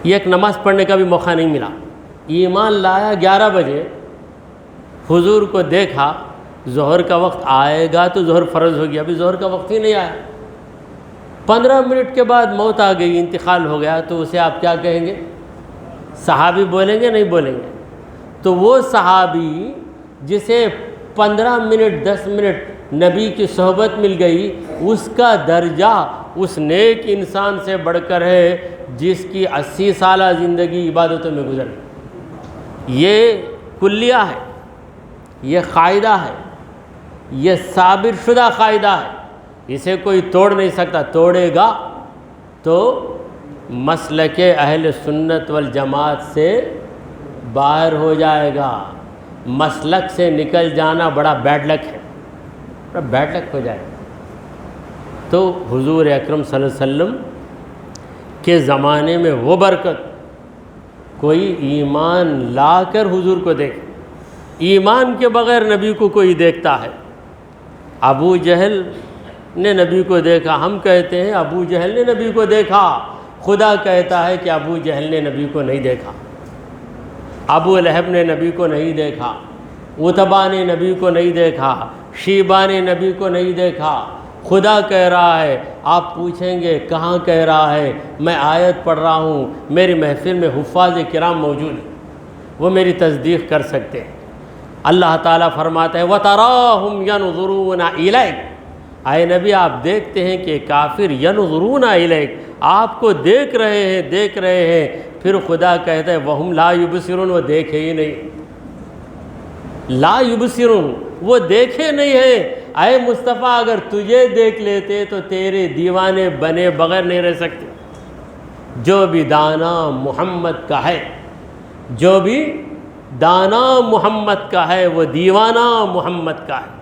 یہ ایک نماز پڑھنے کا بھی موقع نہیں ملا۔ ایمان لایا 11 بجے، حضور کو دیکھا، ظہر کا وقت آئے گا تو ظہر فرض ہو گیا، ابھی ظہر کا وقت ہی نہیں آیا، 15 منٹ کے بعد موت آ گئی، انتقال ہو گیا، تو اسے آپ کیا کہیں گے؟ صحابی بولیں گے؟ نہیں بولیں گے۔ تو وہ صحابی جسے 15 منٹ 10 منٹ نبی کی صحبت مل گئی، اس کا درجہ اس نیک انسان سے بڑھ کر ہے جس کی 80 سالہ زندگی عبادتوں میں گزر گئی۔ یہ کلیہ ہے، یہ قاعدہ ہے، یہ ثابت شدہ قاعدہ ہے، اسے کوئی توڑ نہیں سکتا، توڑے گا تو مسلک اہل سنت والجماعت سے باہر ہو جائے گا۔ مسلک سے نکل جانا بڑا بیڈ لک ہے، بڑا بیڈ لک ہو جائے گا۔ تو حضور اکرم صلی اللہ علیہ وسلم کے زمانے میں وہ برکت، کوئی ایمان لا کر حضور کو دیکھے، ایمان کے بغیر نبی کو کوئی دیکھتا ہے۔ ابو جہل نے نبی کو دیکھا، ہم کہتے ہیں ابو جہل نے نبی کو دیکھا، خدا کہتا ہے کہ ابو جہل نے نبی کو نہیں دیکھا، ابو لہب نے نبی کو نہیں دیکھا، عتبہ نے نبی کو نہیں دیکھا، شیبہ نے نبی کو نہیں دیکھا، خدا کہہ رہا ہے۔ آپ پوچھیں گے کہاں کہہ رہا ہے؟ میں آیت پڑھ رہا ہوں، میری محفل میں حفاظ کرام موجود ہیں، وہ میری تصدیق کر سکتے ہیں۔ اللہ تعالیٰ فرماتا ہے وَتَرَاهُمْ يَنْظُرُونَ إِلَيْكَ، اے نبی آپ دیکھتے ہیں کہ کافر يَنْظُرُونَ إِلَيْكَ، آپ کو دیکھ رہے ہیں، دیکھ رہے ہیں۔ پھر خدا کہتا ہے وَهُمْ لَا يُبْصِرُونَ، وہ دیکھے ہی نہیں، لا يُبْصِرُونَ، وہ دیکھے نہیں ہیں۔ اے مصطفیٰ اگر تجھے دیکھ لیتے تو تیرے دیوانے بنے بغیر نہیں رہ سکتے۔ جو بھی دانا محمد کا ہے، جو بھی دانا محمد کا ہے وہ دیوانہ محمد کا ہے۔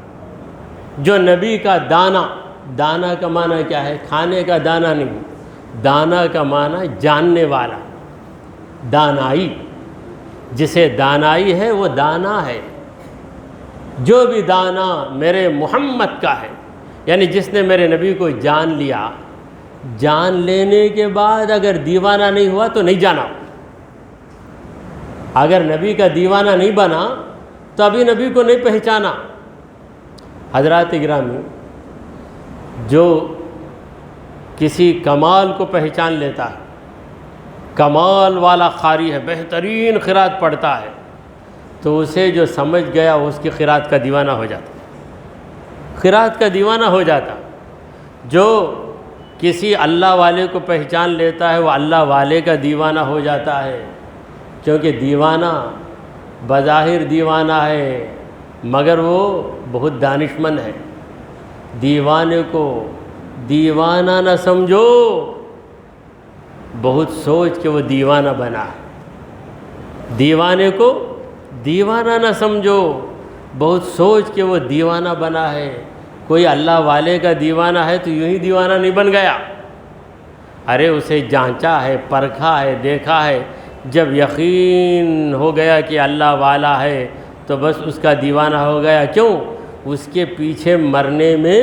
جو نبی کا دانا، دانا کا معنی کیا ہے؟ کھانے کا دانا نہیں، دانا کا معنی جاننے والا، دانائی، جسے دانائی ہے وہ دانا ہے۔ جو بھی دانا میرے محمد کا ہے، یعنی جس نے میرے نبی کو جان لیا، جان لینے کے بعد اگر دیوانہ نہیں ہوا تو نہیں جانا۔ اگر نبی کا دیوانہ نہیں بنا تو ابھی نبی کو نہیں پہچانا۔ حضرات گرامی، جو کسی کمال کو پہچان لیتا ہے، کمال والا قاری ہے، بہترین قرات پڑھتا ہے، تو اسے جو سمجھ گیا اس کی قرات کا دیوانہ ہو جاتا، قرات کا دیوانہ ہو جاتا۔ جو کسی اللہ والے کو پہچان لیتا ہے وہ اللہ والے کا دیوانہ ہو جاتا ہے، کیونکہ دیوانہ بظاہر دیوانہ ہے مگر وہ بہت دانشمند ہے۔ دیوانے کو دیوانہ نہ سمجھو، بہت سوچ کے وہ دیوانہ بنا ہے۔ دیوانے کو دیوانہ نہ سمجھو، بہت سوچ کے وہ دیوانہ بنا ہے۔ کوئی اللہ والے کا دیوانہ ہے تو یوں ہی دیوانہ نہیں بن گیا، ارے اسے جانچا ہے، پرکھا ہے، دیکھا ہے۔ جب یقین ہو گیا کہ اللہ والا ہے تو بس اس کا دیوانہ ہو گیا۔ کیوں؟ اس کے پیچھے مرنے میں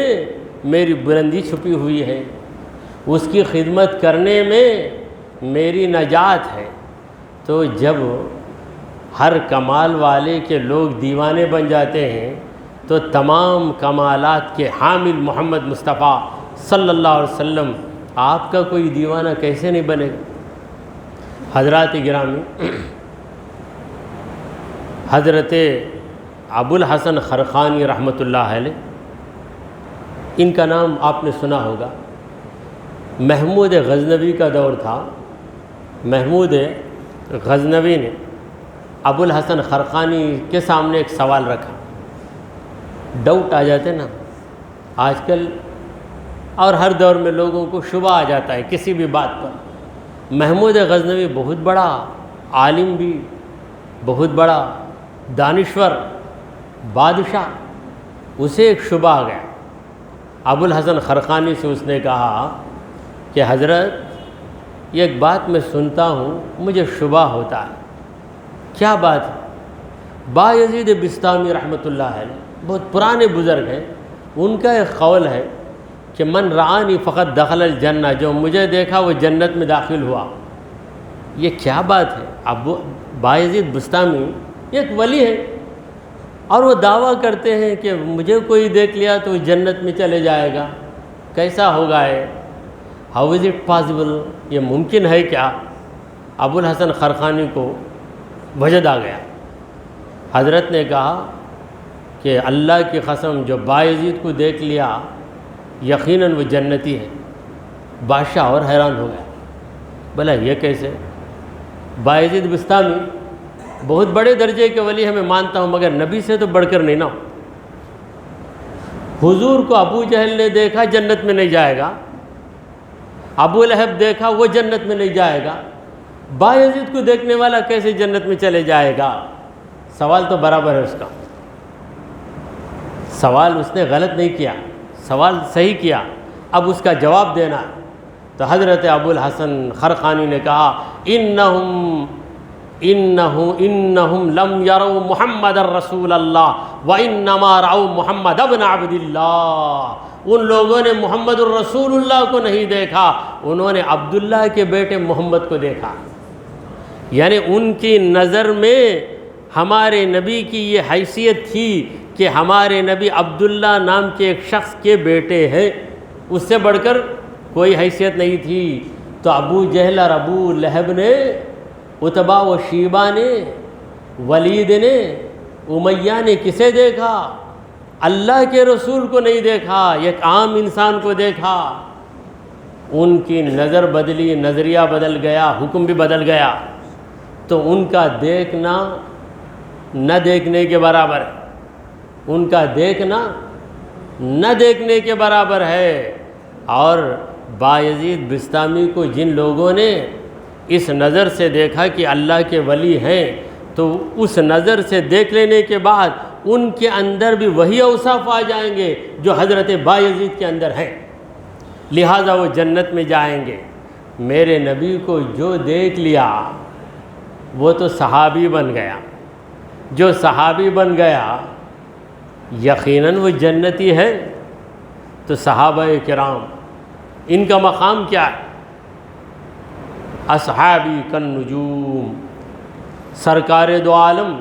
میری بلندی چھپی ہوئی ہے، اس کی خدمت کرنے میں میری نجات ہے۔ تو جب ہر کمال والے کے لوگ دیوانے بن جاتے ہیں تو تمام کمالات کے حامل محمد مصطفیٰ صلی اللہ علیہ وسلم، آپ کا کوئی دیوانہ کیسے نہیں بنے گا؟ حضرات گرامی، حضرت ابو الحسن خرقانی رحمۃ اللہ علیہ، ان کا نام آپ نے سنا ہوگا۔ محمود غزنوی کا دور تھا، محمود غزنوی نے ابو الحسن خرقانی کے سامنے ایک سوال رکھا۔ ڈاؤٹ آ جاتے نا آج کل، اور ہر دور میں لوگوں کو شبہ آ جاتا ہے کسی بھی بات پر۔ محمود غزنوی بہت بڑا عالم بھی، بہت بڑا دانشور بادشاہ، اسے ایک شبہ آ گیا۔ ابو الحسن خرقانی سے اس نے کہا کہ حضرت یہ ایک بات میں سنتا ہوں، مجھے شبہ ہوتا ہے۔ کیا بات ہے؟ بایزید بسطامی رحمۃ اللہ علیہ بہت پرانے بزرگ ہیں، ان کا ایک قول ہے کہ من رعانی فقط دخل الجنہ، جو مجھے دیکھا وہ جنت میں داخل ہوا۔ یہ کیا بات ہے؟ اب بایزید بسطامی ایک ولی ہے اور وہ دعویٰ کرتے ہیں کہ مجھے کوئی دیکھ لیا تو وہ جنت میں چلے جائے گا، کیسا ہوگا ہے؟ How is it possible? یہ ممکن ہے کیا؟ ابو الحسن خرقانی کو وجد آ گیا۔ حضرت نے کہا کہ اللہ کی قسم جو بایزید کو دیکھ لیا یقیناً وہ جنتی ہے۔ بادشاہ اور حیران ہو گیا، بھلا یہ کیسے؟ بایزید بسطامی بہت بڑے درجے کے ولی ہیں، میں مانتا ہوں، مگر نبی سے تو بڑھ کر نہیں نا۔ حضور کو ابو جہل نے دیکھا، جنت میں نہیں جائے گا۔ ابو لہب دیکھا، وہ جنت میں نہیں جائے گا۔ بایزید کو دیکھنے والا کیسے جنت میں چلے جائے گا؟ سوال تو برابر ہے اس کا، سوال اس نے غلط نہیں کیا، سوال صحیح کیا، اب اس کا جواب دینا ہے۔ تو حضرت ابو الحسن خرقانی نے کہا انہم لم یروا محمد الرسول اللہ وانما رأوا محمد ابن عبد اللہ۔ ان لوگوں نے محمد الرسول اللہ کو نہیں دیکھا، انہوں نے عبداللہ کے بیٹے محمد کو دیکھا۔ یعنی ان کی نظر میں ہمارے نبی کی یہ حیثیت تھی کہ ہمارے نبی عبداللہ نام کے ایک شخص کے بیٹے ہیں، اس سے بڑھ کر کوئی حیثیت نہیں تھی۔ تو ابو جہل اور ابو لہب نے، عتبہ و شیبہ نے، ولید نے، امیہ نے کسے دیکھا؟ اللہ کے رسول کو نہیں دیکھا، ایک عام انسان کو دیکھا۔ ان کی نظر بدلی، نظریہ بدل گیا، حکم بھی بدل گیا۔ تو ان کا دیکھنا نہ دیکھنے کے برابر ہے، ان کا دیکھنا نہ دیکھنے کے برابر ہے۔ اور بایزید بسطامی کو جن لوگوں نے اس نظر سے دیکھا کہ اللہ کے ولی ہیں، تو اس نظر سے دیکھ لینے کے بعد ان کے اندر بھی وہی اوصاف آ جائیں گے جو حضرت بایزید کے اندر ہیں، لہٰذا وہ جنت میں جائیں گے۔ میرے نبی کو جو دیکھ لیا وہ تو صحابی بن گیا، جو صحابی بن گیا یقیناً وہ جنتی ہے۔ تو صحابہ کرام ان کا مقام کیا ہے؟ اصحابی کالنجوم، سرکار دو عالم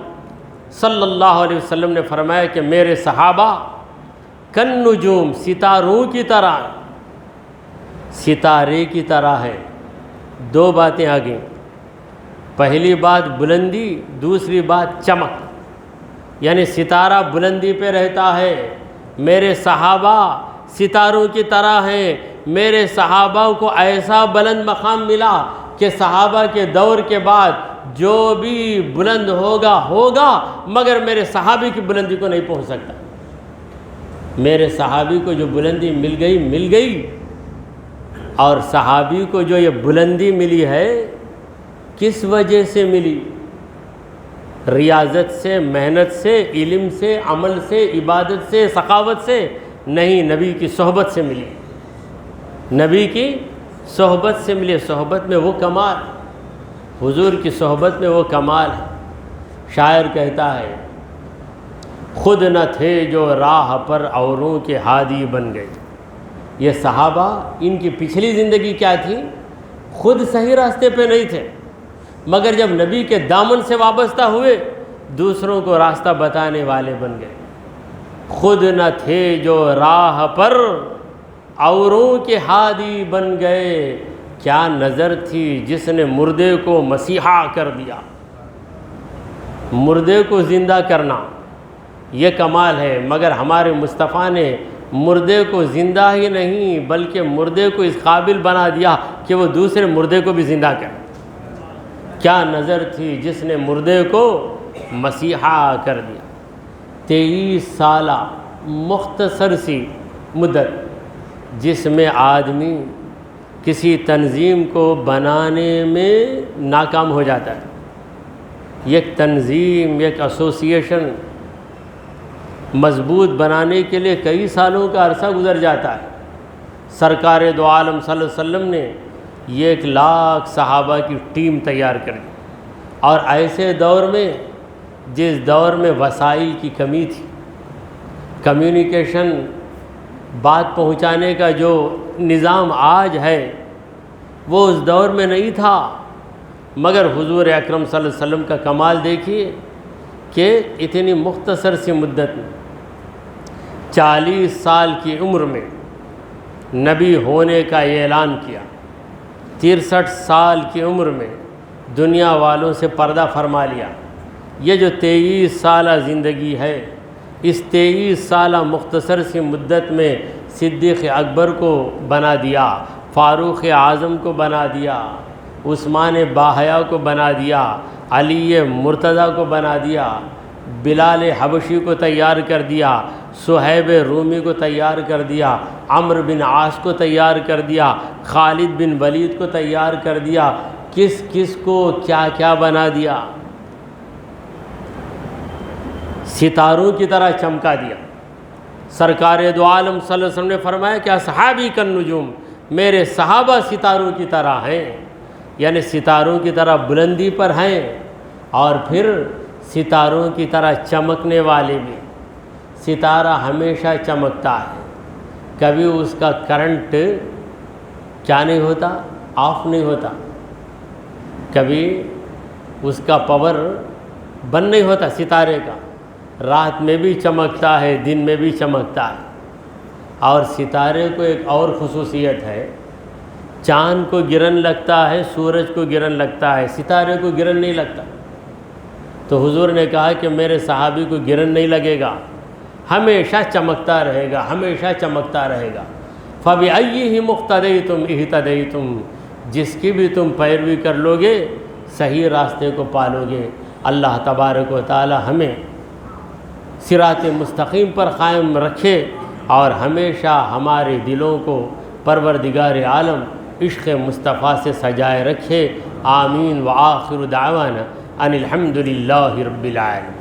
صلی اللہ علیہ وسلم نے فرمایا کہ میرے صحابہ کالنجوم، ستاروں کی طرح، ستارے کی طرح ہے۔ دو باتیں آ گئیں، پہلی بات بلندی، دوسری بات چمک، یعنی ستارہ بلندی پہ رہتا ہے، میرے صحابہ ستاروں کی طرح ہیں۔ میرے صحابہ کو ایسا بلند مقام ملا کہ صحابہ کے دور کے بعد جو بھی بلند ہوگا مگر میرے صحابی کی بلندی کو نہیں پہنچ سکتا۔ میرے صحابی کو جو بلندی مل گئی، اور صحابی کو جو یہ بلندی ملی ہے کس وجہ سے ملی؟ ریاضت سے، محنت سے، علم سے، عمل سے، عبادت سے، سخاوت سے نہیں، نبی کی صحبت سے ملی، نبی کی صحبت سے ملی۔ صحبت میں وہ کمال، حضور کی صحبت میں وہ کمال ہے۔ شاعر کہتا ہے خود نہ تھے جو راہ پر اوروں کے ہادی بن گئے۔ یہ صحابہ، ان کی پچھلی زندگی کیا تھی؟ خود صحیح راستے پہ نہیں تھے، مگر جب نبی کے دامن سے وابستہ ہوئے دوسروں کو راستہ بتانے والے بن گئے۔ خود نہ تھے جو راہ پر اوروں کے ہادی بن گئے، کیا نظر تھی جس نے مردے کو مسیحا کر دیا۔ مردے کو زندہ کرنا یہ کمال ہے، مگر ہمارے مصطفیٰ نے مردے کو زندہ ہی نہیں بلکہ مردے کو اس قابل بنا دیا کہ وہ دوسرے مردے کو بھی زندہ کرے۔ کیا نظر تھی جس نے مردے کو مسیحا کر دیا۔ 23 سالہ مختصر سی مدت جس میں آدمی کسی تنظیم کو بنانے میں ناکام ہو جاتا ہے۔ ایک تنظیم، ایک ایسوسیشن مضبوط بنانے کے لیے کئی سالوں کا عرصہ گزر جاتا ہے۔ سرکار دو عالم صلی اللہ علیہ وسلم نے 1 لاکھ صحابہ کی ٹیم تیار کر دی، اور ایسے دور میں جس دور میں وسائل کی کمی تھی، کمیونیکیشن، بات پہنچانے کا جو نظام آج ہے وہ اس دور میں نہیں تھا، مگر حضور اکرم صلی اللہ علیہ وسلم کا کمال دیکھیے کہ اتنی مختصر سی مدت میں 40 سال کی عمر میں نبی ہونے کا اعلان کیا، 63 سال کی عمر میں دنیا والوں سے پردہ فرما لیا۔ یہ جو 23 سالہ زندگی ہے، اس 23 سالہ مختصر سی مدت میں صدیق اکبر کو بنا دیا، فاروق اعظم کو بنا دیا، عثمان باحیا کو بنا دیا، علی مرتضیٰ کو بنا دیا، بلال حبشی کو تیار کر دیا، صہیب رومی کو تیار کر دیا، عمرو بن عاص کو تیار کر دیا، خالد بن ولید کو تیار کر دیا، کس کس کو کیا کیا بنا دیا، ستاروں کی طرح چمکا دیا۔ سرکار دو عالم صلی اللہ علیہ وسلم نے فرمایا کہ اصحابی کالنجوم، میرے صحابہ ستاروں کی طرح ہیں، یعنی ستاروں کی طرح بلندی پر ہیں، اور پھر ستاروں کی طرح چمکنے والے بھی۔ ستارہ ہمیشہ چمکتا ہے، کبھی اس کا کرنٹ کیا نہیں ہوتا، آف نہیں ہوتا، کبھی اس کا پاور بند نہیں ہوتا ستارے کا، رات میں بھی چمکتا ہے، دن میں بھی چمکتا ہے۔ اور ستارے کو ایک اور خصوصیت ہے، چاند کو گرہن لگتا ہے، سورج کو گرہن لگتا ہے، ستارے کو گرہن نہیں لگتا۔ تو حضور نے کہا کہ میرے صحابی کو گرہن نہیں لگے گا، ہمیشہ چمکتا رہے گا، ہمیشہ چمکتا رہے گا۔ فَبِأَيِّهِ مُقْتَدَيْتُمْ اِهْتَدَيْتُمْ، جس کی بھی تم پیروی کر لو گے صحیح راستے کو پالو گے۔ اللہ تبارک و تعالی ہمیں صراط مستقیم پر قائم رکھے اور ہمیشہ ہمارے دلوں کو پروردگار عالم عشق مصطفیٰ سے سجائے رکھے۔ آمین۔ وآخر دعوانا ان الحمد للہ رب العالمین۔